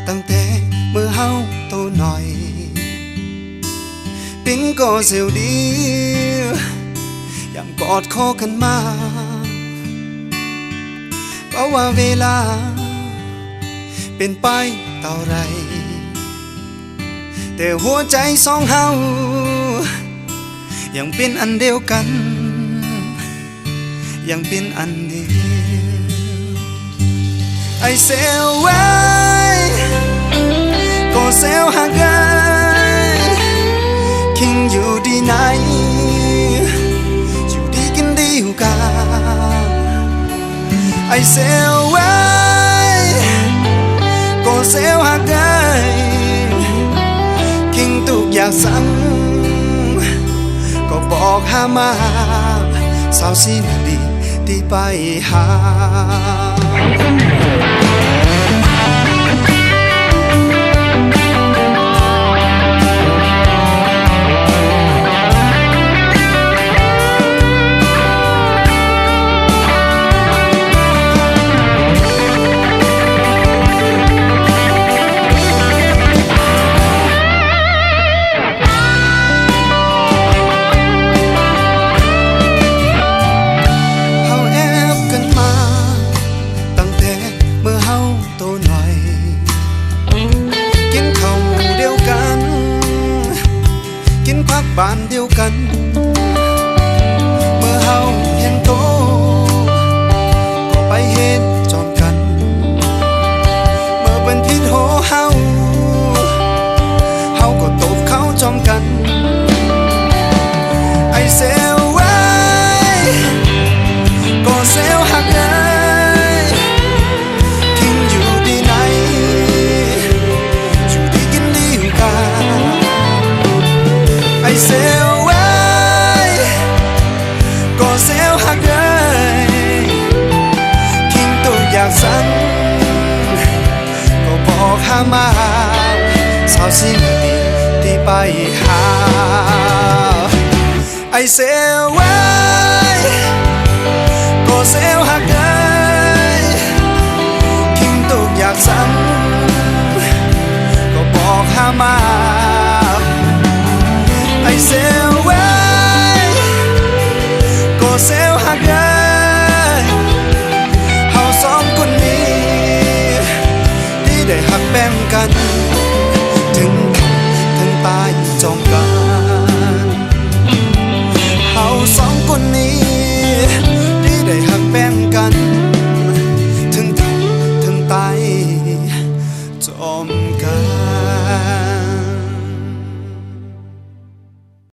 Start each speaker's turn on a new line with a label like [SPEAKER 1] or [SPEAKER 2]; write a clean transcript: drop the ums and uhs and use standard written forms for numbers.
[SPEAKER 1] ตั้งแต่เมื่อเฮาโตหน่อยปิ้งก็เสียวดียามกอดคอกันมาเพราะว่าเวลาเป็นไปเท่าไรแต่หัวใจสองเฮายังเป็นอันเดียวกันยังเป็นอันเดียวไอเซลไว้ก็เซลหักไอคิงอยู่ดีไหนอยู่ดีกันดีอยู่กันไอเซลไว้ก็เซลหักไอคิงตุกอยากสั่งก็บอกหามาสาวสีนาดีที่ไปหาบ้านเดียวกันเมื่อเฮาเห็นโตก็ไปเห็นจอมกันเมื่อเป็นพิษโหเฮาก็ตบเขาจอมกันไอเซลไว้ก็เซลหักไอคิงอยู่ดีไหนอยู่ดีกินดีอยู่กันไอเซลไว้ก็เซลหักไอคิงตัวอยากสั่งก็บอกหามาสาวสีนาดีที่ไปหาไอเซลไว้ก็เซลหักไอคิงตัวอยากสั่งก็บอกหามาไอเซลไว้ก็เซลหักไอเฮาสองคนนี้ที่ได้หักแบ่งกันถึงตายจองกันเฮาสองคนนี้ที่ได้หักแบ่งกันถึงตายจอมกัน